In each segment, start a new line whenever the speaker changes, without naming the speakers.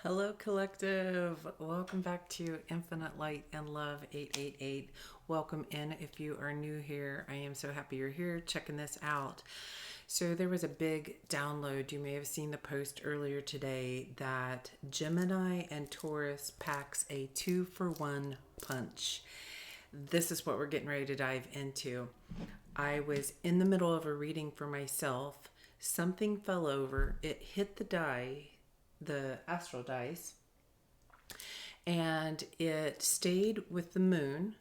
Hello, collective. Welcome back to Infinite Light and Love 888. Welcome in if you are new here. I am so happy you're here checking this out. So there was a big download. You may have seen the post earlier today that Gemini and Taurus packs a 2-for-1 punch. This is what we're getting ready to dive into. I was in the middle of a reading for myself. Something fell over. It hit the astral dice, and it stayed with the moon.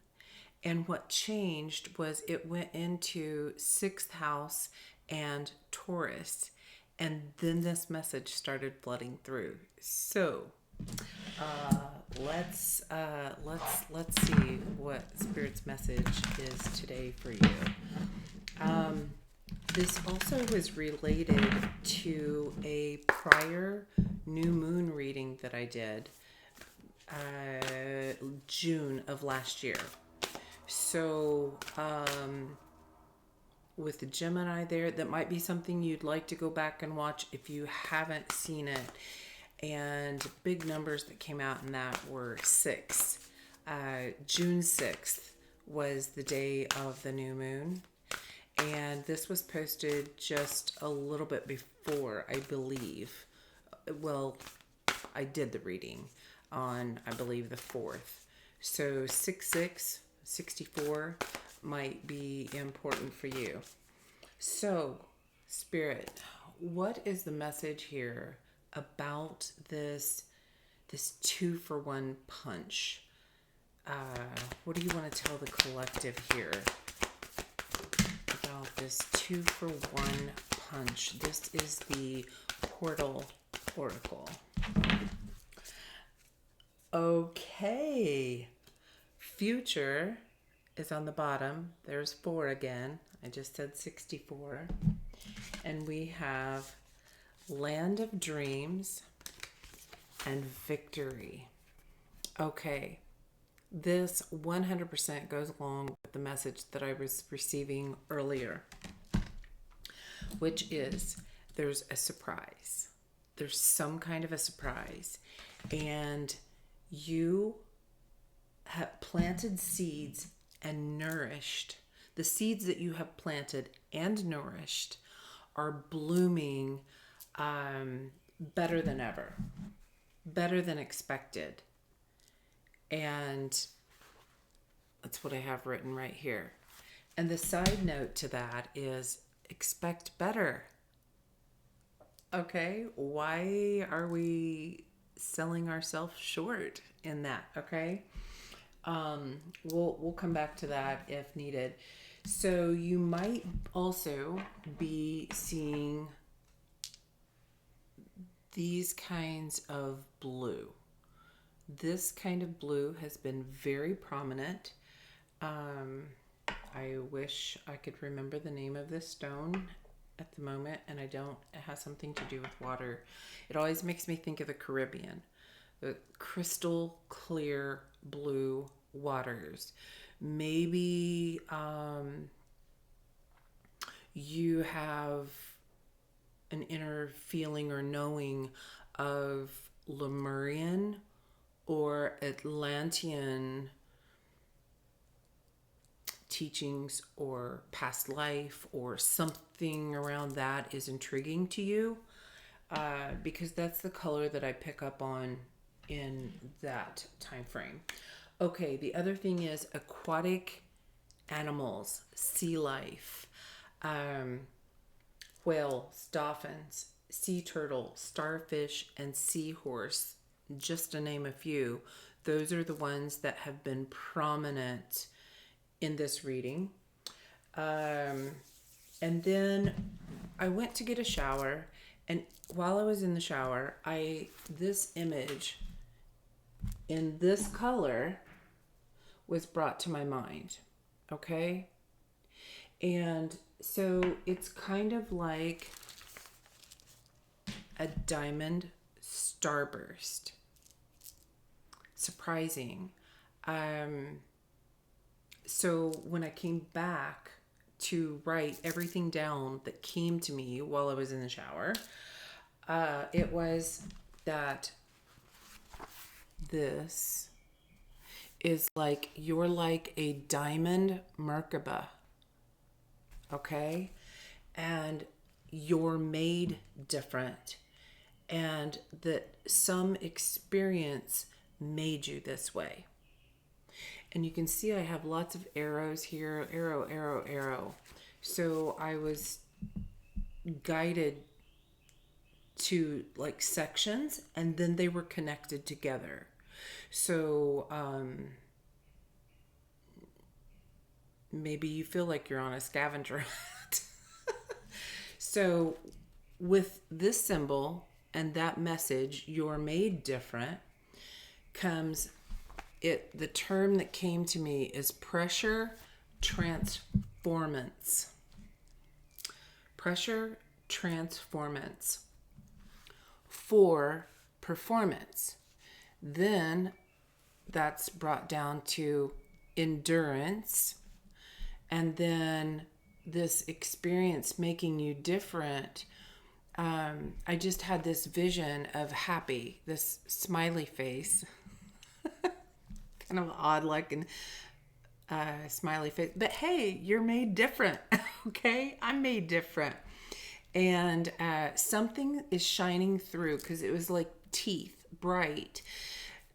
And what changed was it went into 6th house and Taurus, and then this message started flooding through. So let's see what Spirit's message is today for you. This also was related to a prior new moon reading that I did June of last year. So with the Gemini there, that might be something you'd like to go back and watch if you haven't seen it. And big numbers that came out in that were 6. June 6th was the day of the new moon. And this was posted just a little bit before, I believe. Well, I did the reading on, I believe, the 4th. So 66, 64 might be important for you. So, Spirit, what is the message here about this 2-for-1 punch? What do you want to tell the collective here about this 2-for-1 punch? This is the Portal Oracle. Okay. Future is on the bottom. There's 4 again. I just said 64. And we have Land of Dreams and Victory. Okay. This 100% goes along with the message that I was receiving earlier, which is there's a surprise. There's some kind of a surprise. And you have planted seeds and nourished. The seeds that you have planted and nourished are blooming better than ever, better than expected. And that's what I have written right here. And the side note to that is expect better. Okay, why are we selling ourselves short in that? Okay, we'll come back to that if needed. So you might also be seeing these kinds of blue. This kind of blue has been very prominent. I wish I could remember the name of this stone at the moment, and I don't. It has something to do with water. It always makes me think of the Caribbean. The crystal clear blue waters. Maybe you have an inner feeling or knowing of Lemurian or Atlantean teachings or past life, or something around that is intriguing to you, because that's the color that I pick up on in that time frame. Okay, the other thing is aquatic animals, sea life, whales, dolphins, sea turtle, starfish, and seahorse, just to name a few. Those are the ones that have been prominent in this reading. And then I went to get a shower, and while I was in the shower, this image in this color was brought to my mind. Okay? And so it's kind of like a diamond starburst. Surprising. So when I came back to write everything down that came to me while I was in the shower, it was that this is like you're like a diamond Merkaba, okay? And you're made different, and that some experience made you this way. And you can see I have lots of arrows here, arrow, arrow, arrow. So I was guided to like sections, and then they were connected together. So maybe you feel like you're on a scavenger hunt. So with this symbol and that message, you're made different, comes the term that came to me is pressure transformance. Pressure transformance for performance. Then that's brought down to endurance, and then this experience making you different. I just had this vision of happy, this smiley face, kind of odd looking smiley face. But hey, you're made different, okay? I'm made different. And something is shining through, because it was like teeth, bright.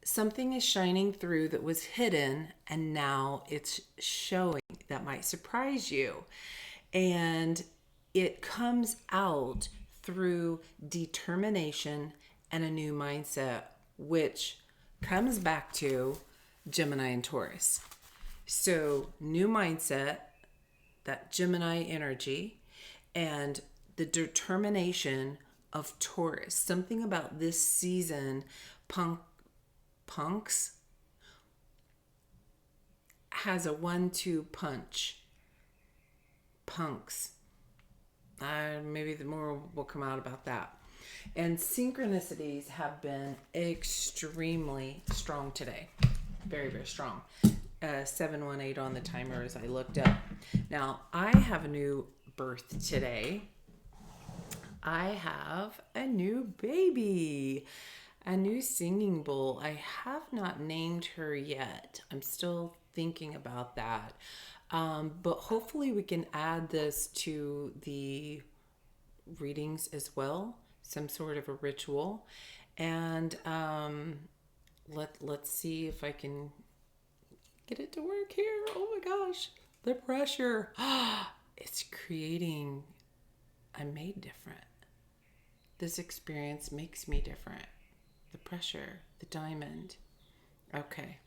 Something is shining through that was hidden, and now it's showing. That might surprise you. And it comes out through determination and a new mindset, which comes back to Gemini and Taurus. So new mindset, that Gemini energy, and the determination of Taurus. Something about this season, punks has a 1-2 punch. Punks. Maybe the more will come out about that. And synchronicities have been extremely strong today. Very, very strong. 718 on the timer as I looked up. Now, I have a new birth today. I have a new baby, a new singing bowl. I have not named her yet. I'm still thinking about that. But hopefully we can add this to the readings as well, some sort of a ritual. And let's see if I can get it to work here. Oh my gosh, the pressure. It's creating, I'm made different. This experience makes me different. The pressure, the diamond. Okay.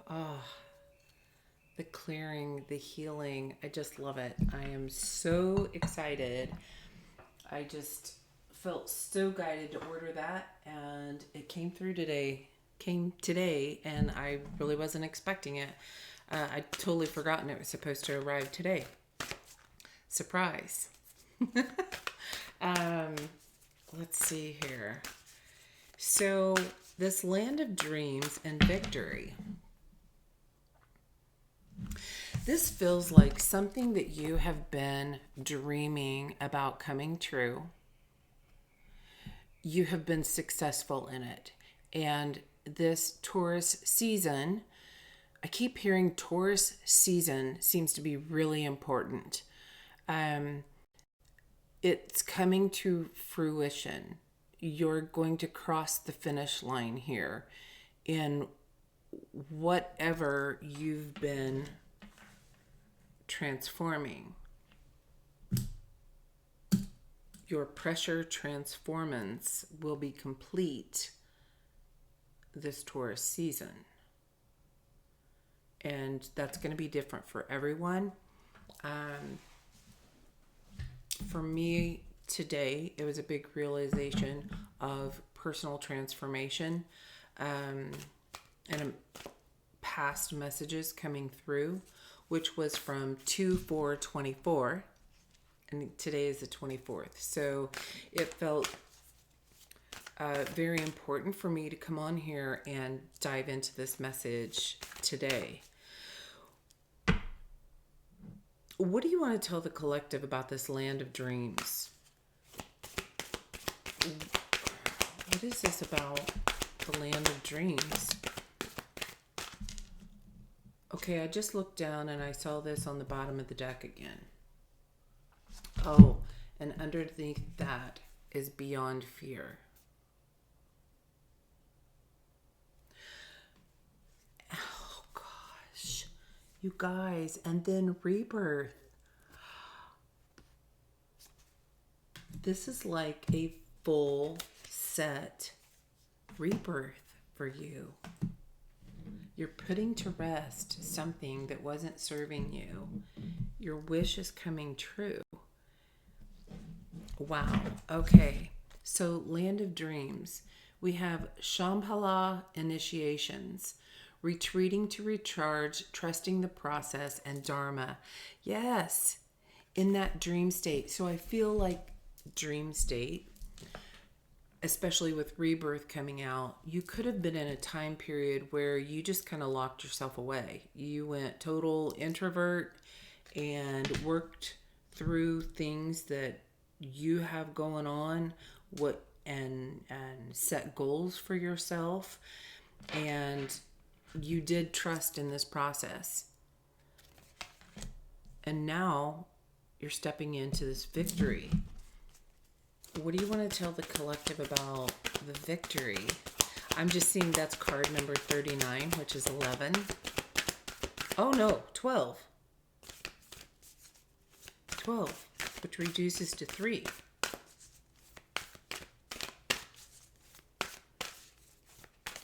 Oh, the clearing, the healing. I just love it. I am so excited. I just felt so guided to order that, and it came today, and I really wasn't expecting it. I'd totally forgotten it was supposed to arrive today. Surprise. Let's see here. So this land of dreams and victory. This feels like something that you have been dreaming about coming true. You have been successful in it. And this Taurus season, I keep hearing Taurus season seems to be really important. It's coming to fruition. You're going to cross the finish line here in whatever you've been transforming. Your pressure transformance will be complete this Taurus season. And that's going to be different for everyone. For me today, it was a big realization of personal transformation, and past messages coming through, which was from 2/4/24, and today is the 24th. So it felt very important for me to come on here and dive into this message today. What do you want to tell the collective about this land of dreams? What is this about the land of dreams? Okay, I just looked down and I saw this on the bottom of the deck again. Oh, and underneath that is beyond fear. Oh gosh, you guys, and then rebirth. This is like a full set rebirth for you. You're putting to rest something that wasn't serving you. Your wish is coming true. Wow. Okay. So, land of dreams. We have Shambhala initiations, retreating to recharge, trusting the process, and Dharma. Yes, in that dream state. So I feel like dream state, especially with rebirth coming out, you could have been in a time period where you just kind of locked yourself away. You went total introvert and worked through things that you have going on, and set goals for yourself, and you did trust in this process. And now you're stepping into this victory. What do you want to tell the collective about the victory? I'm just seeing that's card number 39, which is 11. Oh no, 12. 12, which reduces to 3.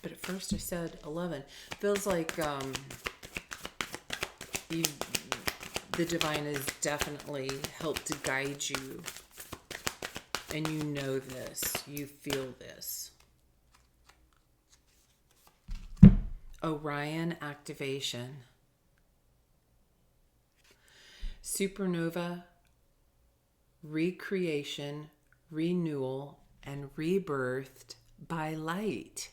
But at first I said 11. Feels like the divine has definitely helped to guide you. And you know this. You feel this. Orion activation. Supernova, recreation, renewal, and rebirthed by light.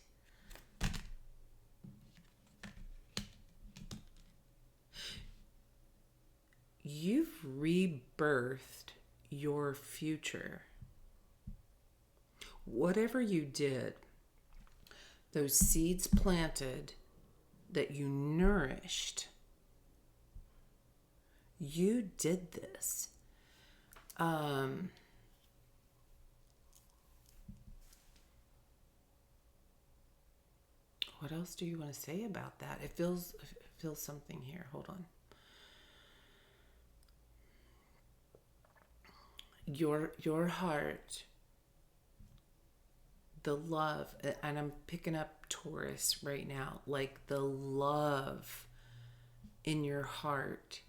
You've rebirthed your future. Whatever you did, those seeds planted that you nourished, you did this. What else do you want to say about that? It feels something here. Hold on. Your heart, the love, and I'm picking up Taurus right now, like the love in your heart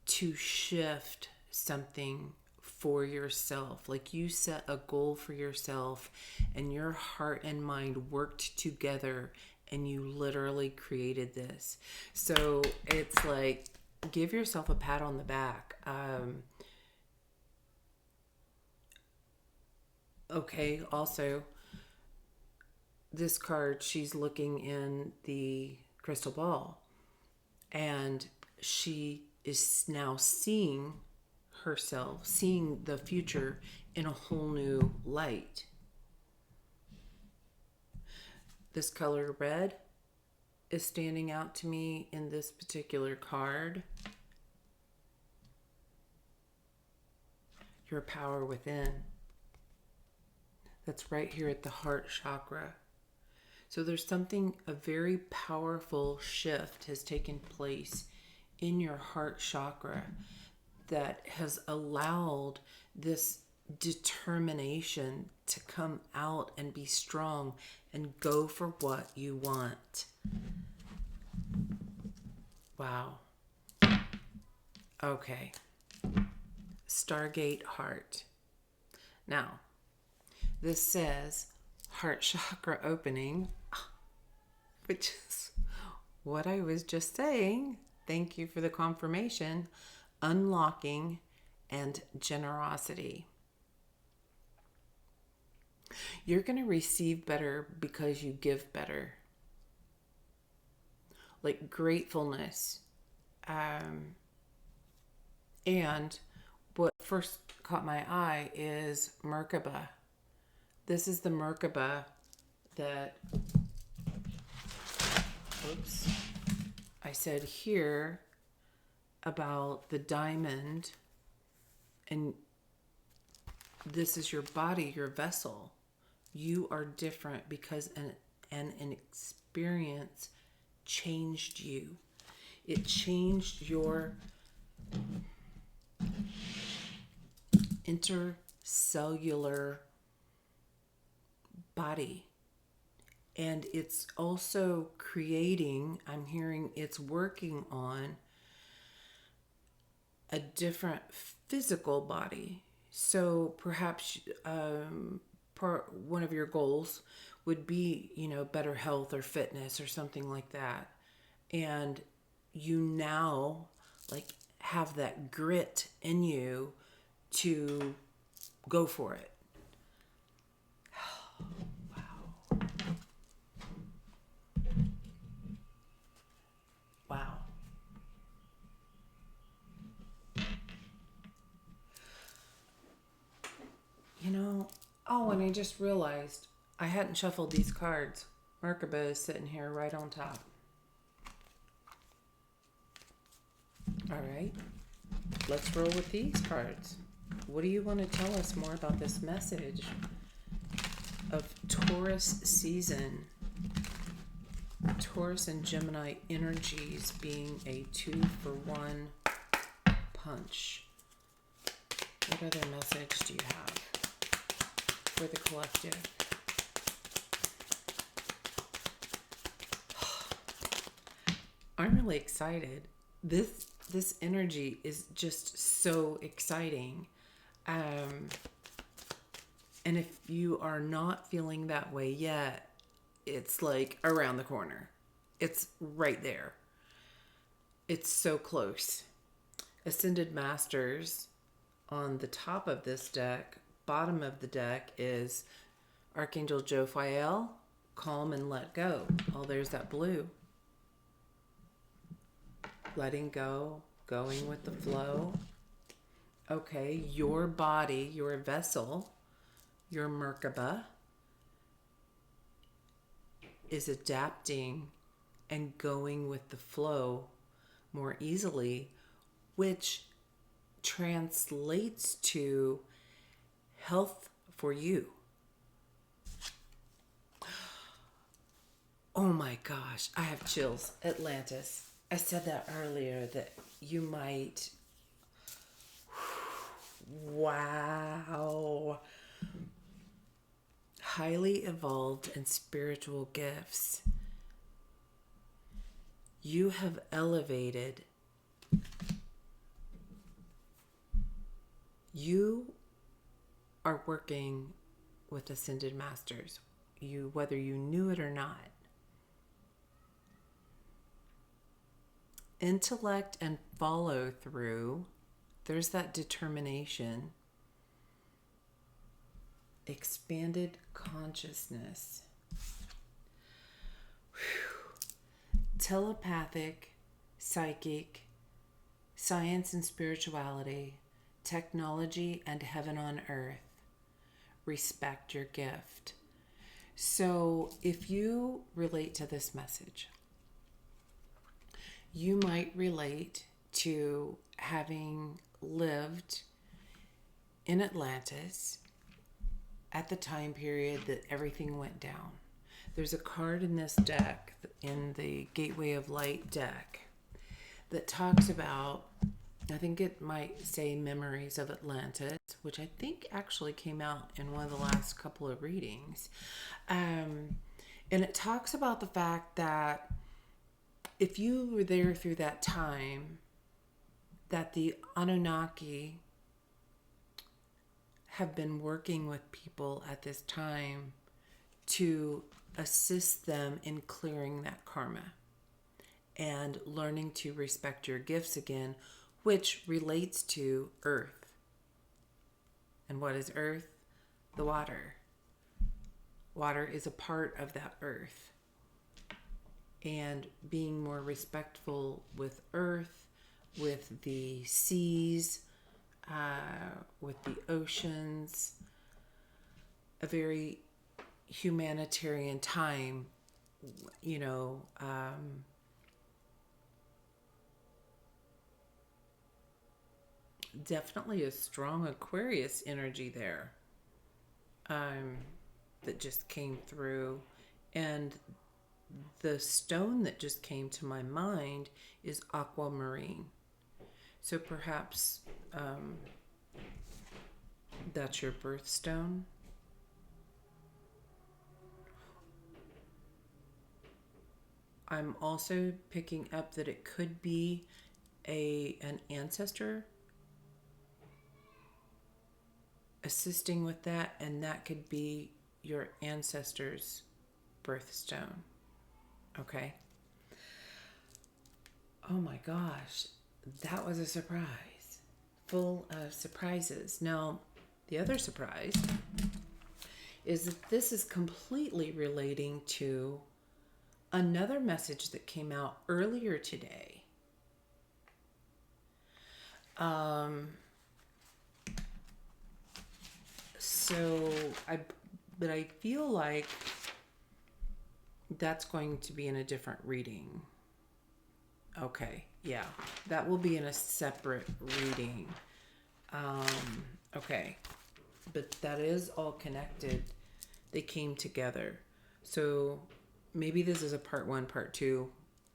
to shift something for yourself. Like you set a goal for yourself and your heart and mind worked together and you literally created this. So it's like, give yourself a pat on the back. Okay, also, this card, she's looking in the crystal ball and she is now seeing herself, seeing the future in a whole new light. This color red is standing out to me in this particular card. Your power within. That's right here at the heart chakra. So there's something, a very powerful shift has taken place in your heart chakra that has allowed this determination to come out and be strong and go for what you want. Wow. Okay. Stargate heart. Now, this says heart chakra opening, which is what I was just saying. Thank you for the confirmation. Unlocking and generosity. You're going to receive better because you give better. Like gratefulness. And what first caught my eye is Merkaba. This is the Merkaba that, oops, I said here about the diamond. And this is your body, your vessel. You are different because an experience changed you. It changed your intercellular body. And it's also creating, I'm hearing it's working on a different physical body. So perhaps one of your goals would be, better health or fitness or something like that. And you now have that grit in you to go for it. Wow. Wow. And I just realized I hadn't shuffled these cards. Merkaba is sitting here right on top. All right, let's roll with these cards. What do you want to tell us more about this message of Taurus season? Taurus and Gemini energies being a 2-for-1 punch. What other message do you have for the collective? I'm really excited. This energy is just so exciting. And if you are not feeling that way yet, it's like around the corner. It's right there. It's so close. Ascended Masters on the top of this deck, bottom of the deck is Archangel Jophiel, calm and let go. Oh, there's that blue. Letting go, going with the flow. Okay, your body, your vessel, your Merkaba is adapting and going with the flow more easily, which translates to health for you. Oh my gosh, I have chills. Atlantis. I said that earlier that you might. Wow. Highly evolved and spiritual gifts. You have elevated. You are working with Ascended Masters. Whether you knew it or not. Intellect and follow through, there's that determination. Expanded consciousness. Telepathic, psychic, science and spirituality, technology and heaven on earth. Respect your gift. So if you relate to this message, you might relate to having lived in Atlantis at the time period that everything went down. There's a card in this deck, in the Gateway of Light deck, that talks about, I think it might say Memories of Atlantis, which I think actually came out in one of the last couple of readings. And it talks about the fact that if you were there through that time, that the Anunnaki have been working with people at this time to assist them in clearing that karma and learning to respect your gifts again, which relates to earth. And what is earth? The water. Water is a part of that earth. And being more respectful with earth, with the seas, with the oceans, a very humanitarian time, you know, definitely a strong Aquarius energy there, that just came through. And the stone that just came to my mind is aquamarine. So perhaps that's your birthstone. I'm also picking up that it could be an ancestor assisting with that, and that could be your ancestor's birthstone. Okay. Oh my gosh, that was a surprise. Full of surprises. Now, the other surprise is that this is completely relating to another message that came out earlier today. But I feel like that's going to be in a different reading. Okay, yeah, that will be in a separate reading. Okay, but that is all connected. They came together. So maybe this is a part 1, part 2.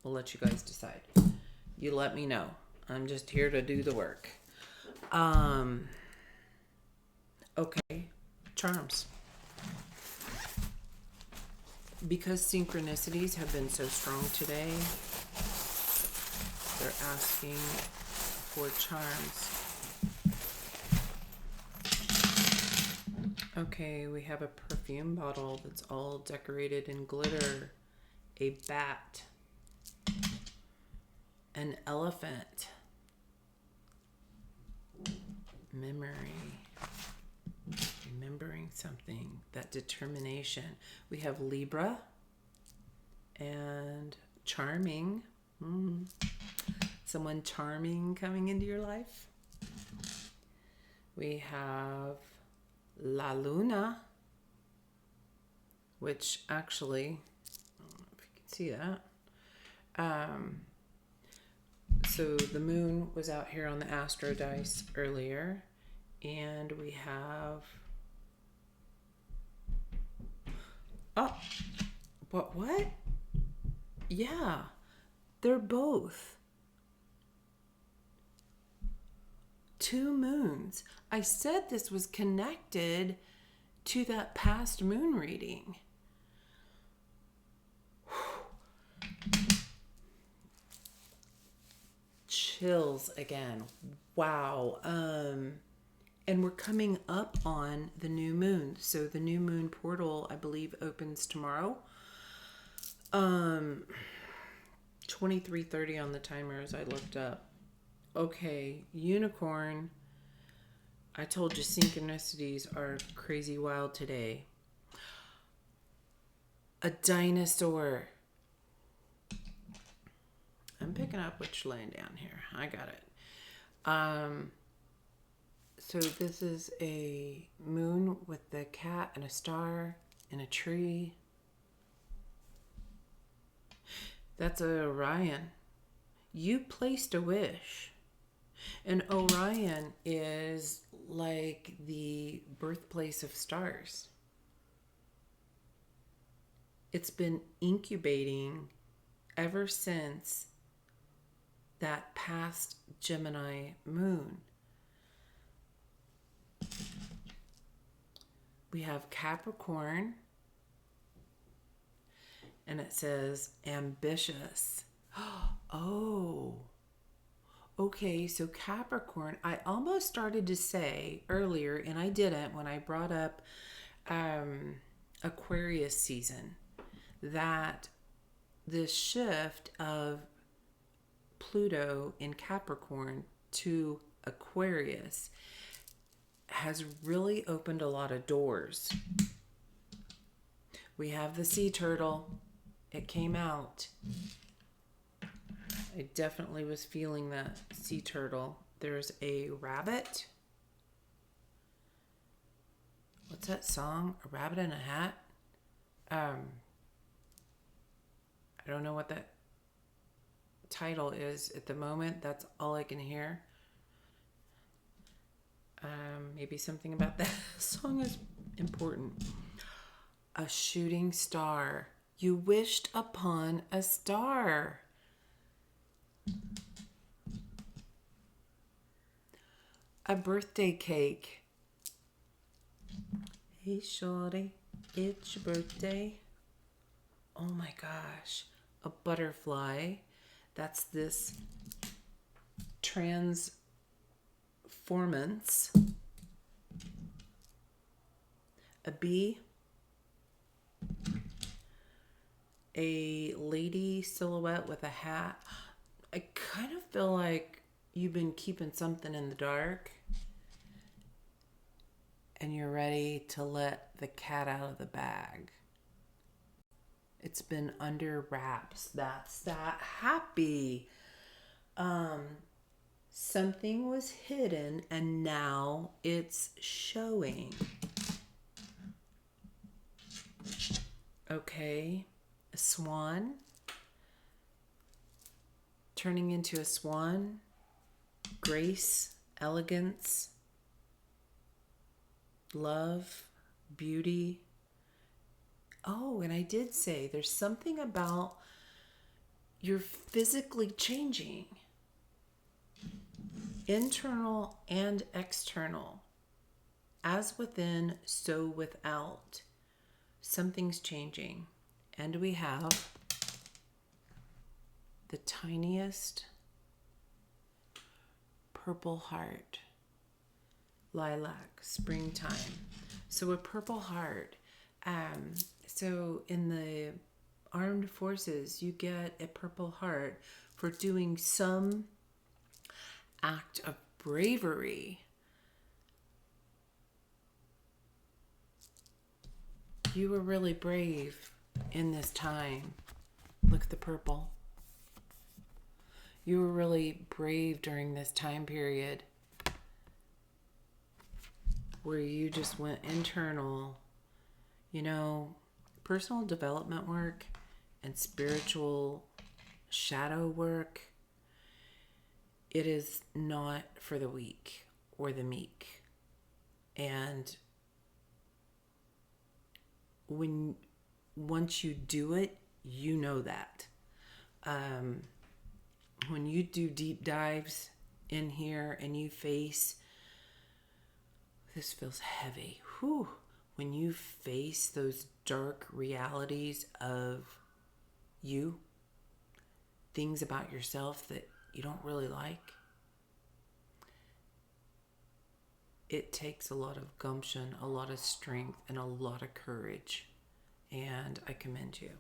We'll let you guys decide. You let me know. I'm just here to do the work. Okay, charms. Because synchronicities have been so strong today, they're asking for charms. Okay, we have a perfume bottle that's all decorated in glitter, a bat, an elephant, remembering something, that determination. We have Libra and charming. Someone charming coming into your life. We have La Luna, which actually, I don't know if you can see that. So the moon was out here on the astro dice earlier, and we have, what? Yeah, they're both 2 moons. I said this was connected to that past moon reading. Chills again. Wow. And we're coming up on the new moon. So the new moon portal, I believe, opens tomorrow. 23:30 on the timer as I looked up. Okay, unicorn. I told you synchronicities are crazy wild today. A dinosaur. I'm picking up what's laying down here. I got it. So this is a moon with the cat and a star and a tree. That's Orion. You placed a wish. And Orion is like the birthplace of stars. It's been incubating ever since that past Gemini moon. We have Capricorn, and it says ambitious. Oh, okay, so Capricorn, I almost started to say earlier, and I didn't when I brought up Aquarius season, that this shift of Pluto in Capricorn to Aquarius has really opened a lot of doors. We have the sea turtle. It came out. I definitely was feeling that sea turtle. There's a rabbit. What's that song? A Rabbit in a Hat? I don't know what that title is at the moment. That's all I can hear. Maybe something about that song is important. A shooting star. You wished upon a star. A birthday cake. Hey, shorty, it's your birthday. Oh my gosh. A butterfly. That's this transformance. A bee. A lady silhouette with a hat. I kind of feel like you've been keeping something in the dark and you're ready to let the cat out of the bag. It's been under wraps. That's that happy. Something was hidden and now it's showing. Okay. A swan. Turning into a swan. Grace, elegance, love, beauty. Oh, and I did say there's something about you're physically changing. Internal and external. As within, so without. Something's changing. And we have the tiniest purple heart. Lilac, springtime. So a purple heart. So in the armed forces, you get a purple heart for doing some act of bravery. You were really brave in this time. Look at the purple. You were really brave during this time period where you just went internal. You know, personal development work and spiritual shadow work, it is not for the weak or the meek. And once you do it, you know that. When you do deep dives in here and you face, this feels heavy. Whew. When you face those dark realities of you, things about yourself that you don't really like, it takes a lot of gumption, a lot of strength, and a lot of courage. And I commend you.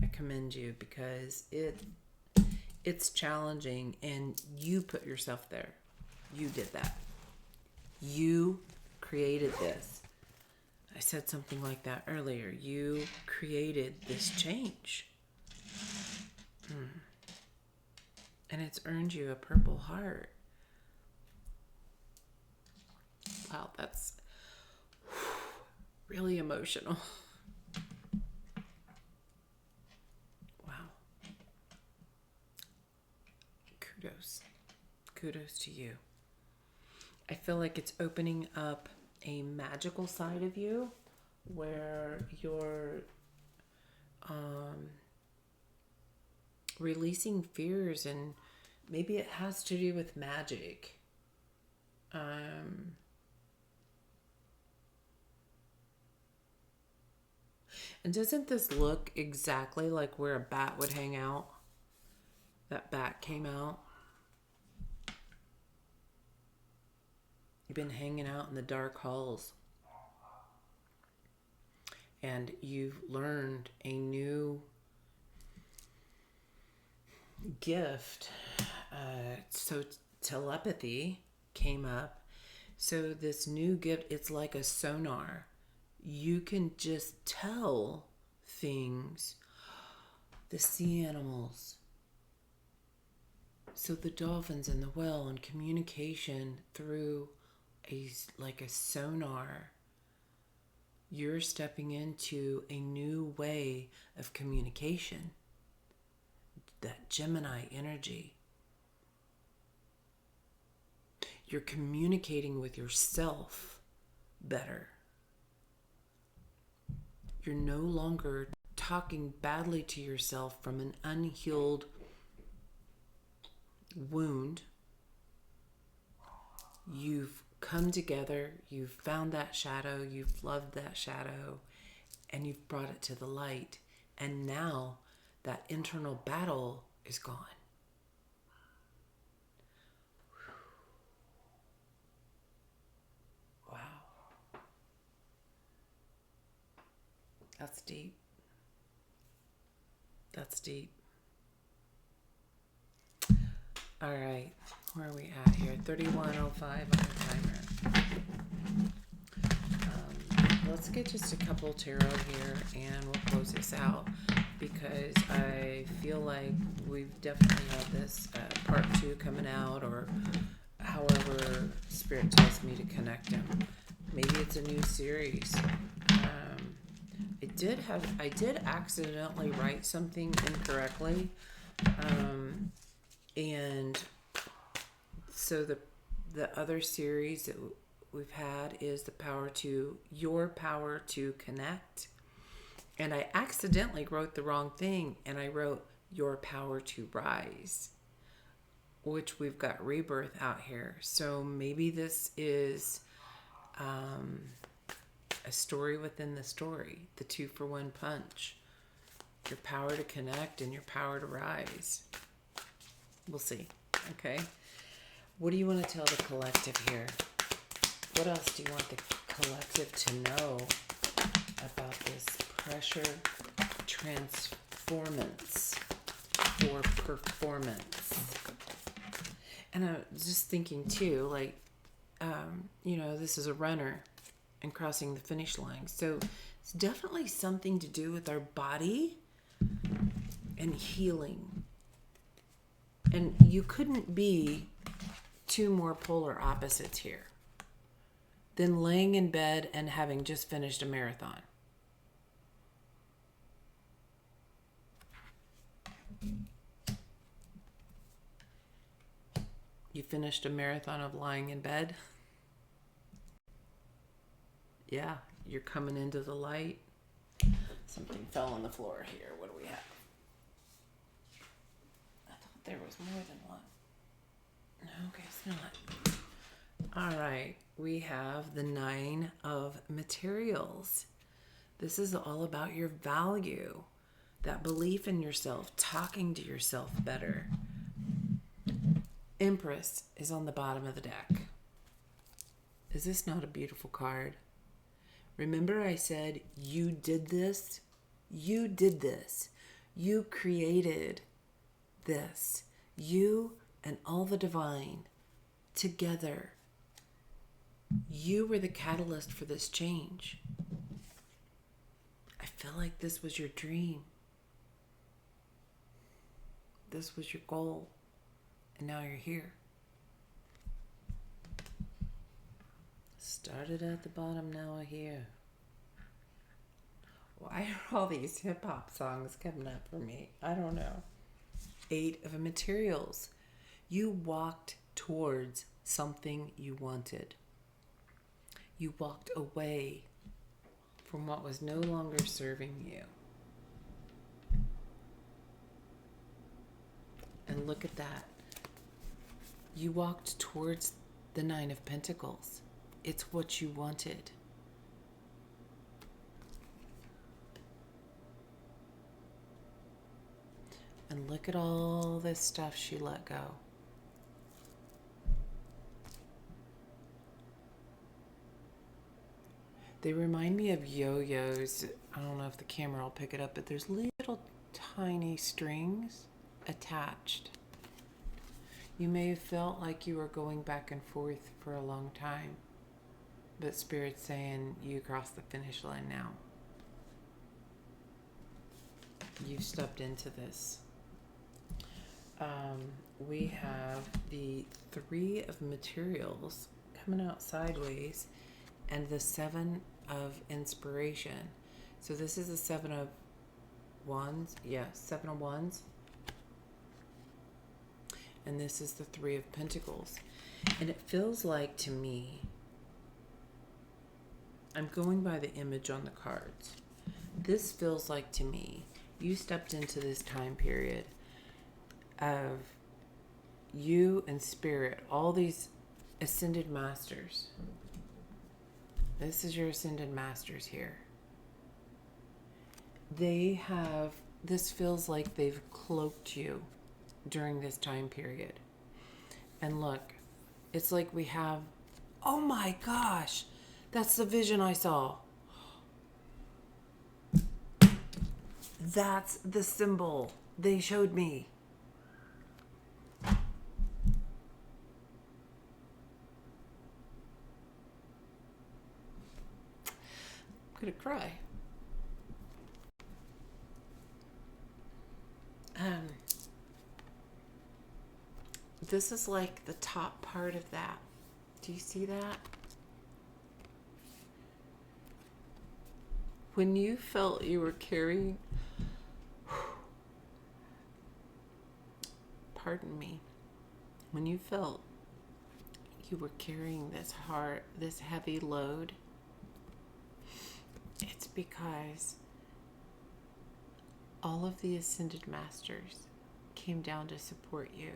I commend you because it's challenging and you put yourself there. You did that. You created this. I said something like that earlier. You created this change. And it's earned you a purple heart. Wow, that's really emotional. Wow. Kudos to you. I feel like it's opening up a magical side of you where you're releasing fears, and maybe it has to do with magic. And doesn't this look exactly like where a bat would hang out? That bat came out. You've been hanging out in the dark halls. And you've learned a new gift. So telepathy came up. So this new gift, it's like a sonar. You can just tell things. The sea animals. So the dolphins and the whale, and communication through like a sonar. You're stepping into a new way of communication. That Gemini energy. You're communicating with yourself better. You're no longer talking badly to yourself from an unhealed wound. You've come together, you've found that shadow, you've loved that shadow, and you've brought it to the light. And now that internal battle is gone. Wow. That's deep. That's deep. All right. Where are we at here? 31:05 on the timer. Let's get just a couple tarot here and we'll close this out, because I feel like we've definitely had this part 2 coming out, or however Spirit tells me to connect them. Maybe it's a new series. I did accidentally write something incorrectly. And so the other series that we've had is your power to connect. And I accidentally wrote the wrong thing, and I wrote your power to rise, which we've got rebirth out here. So maybe this is a story within the story, the 2-for-1 punch. Your power to connect and your power to rise. We'll see. Okay. What do you want to tell the collective here? What else do you want the collective to know about this pressure transformance or performance? And I was just thinking too, like, this is a runner and crossing the finish line. So it's definitely something to do with our body and healing. And you couldn't be two more polar opposites here than laying in bed and having just finished a marathon. You finished a marathon of lying in bed? Yeah, you're coming into the light. Something fell on the floor here. What do we have? I thought there was more than one. No, okay, it's not. All right, we have the 9 of materials. This is all about your value, that belief in yourself, talking to yourself better. Empress is on the bottom of the deck. Is this not a beautiful card? Remember I said you did this? You did this. You created this. You and all the divine together. You were the catalyst for this change. I feel like this was your dream. This was your goal. And now you're here. Started at the bottom, now we're here. Why are all these hip-hop songs coming up for me? I don't know. 8 of materials. You walked towards something you wanted. You walked away from what was no longer serving you. And look at that. You walked towards the 9 of Pentacles. It's what you wanted. And look at all this stuff she let go. They remind me of yo-yos. I don't know if the camera will pick it up, but there's little tiny strings attached. You may have felt like you were going back and forth for a long time. But Spirit's saying you crossed the finish line now. You've stepped into this. We have the 3 of materials coming out sideways and the 7 of inspiration. So this is the 7 of wands. Yeah, 7 of wands. And this is the 3 of pentacles. And it feels like to me, I'm going by the image on the cards. This feels like to me, you stepped into this time period of you and Spirit, all these ascended masters. This is your ascended masters here. This feels like they've cloaked you during this time period. And look, it's like we have, oh my gosh, that's the vision I saw. That's the symbol they showed me. I'm gonna cry. This is like the top part of that. Do you see that? When you felt you were carrying, pardon me, when you felt you were carrying this heavy load, it's because all of the ascended masters came down to support you.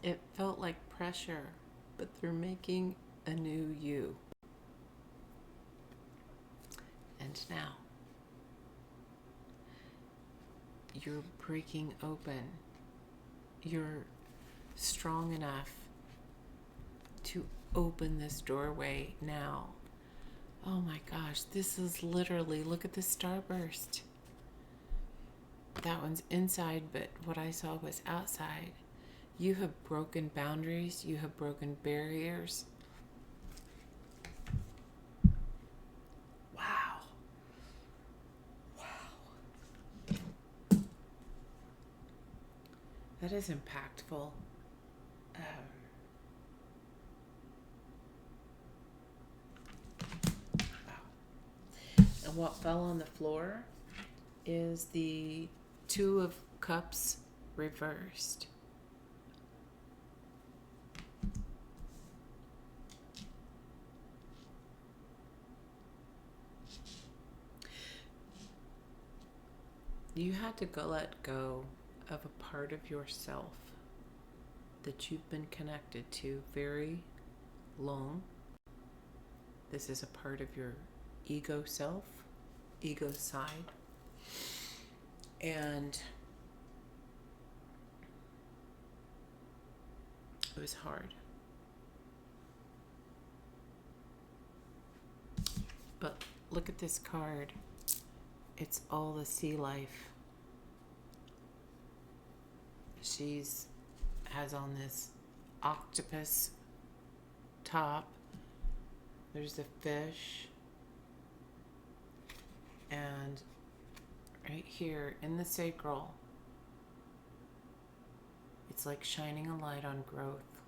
It felt like pressure, but they're making a new you. And now, you're breaking open. You're strong enough to open this doorway now. Oh my gosh, this is literally, look at the starburst. That one's inside, but what I saw was outside. You have broken boundaries. You have broken barriers. Wow. Wow. That is impactful. Wow. And what fell on the floor is the 2 of Cups reversed. You had to let go of a part of yourself that you've been connected to very long. This is a part of your ego self, ego side. And it was hard. But look at this card. It's all the sea life. Has on this octopus top. There's the fish. And right here in the sacral, it's like shining a light on growth.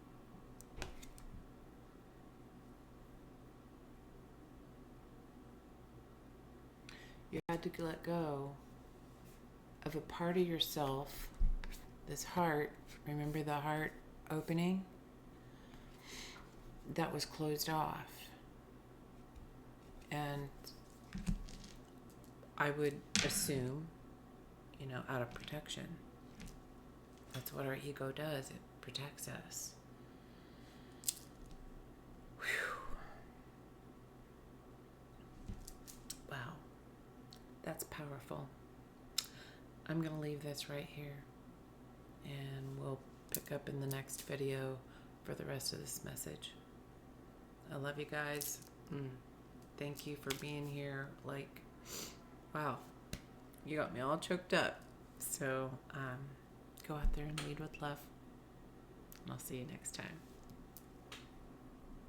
You had to let go of a part of yourself, this heart. Remember the heart opening? That was closed off. And I would assume, out of protection. That's what our ego does. It protects us. Whew. Wow. That's powerful. I'm going to leave this right here. And we'll pick up in the next video for the rest of this message. I love you guys. Thank you for being here. Wow, you got me all choked up. So go out there and lead with love. And I'll see you next time.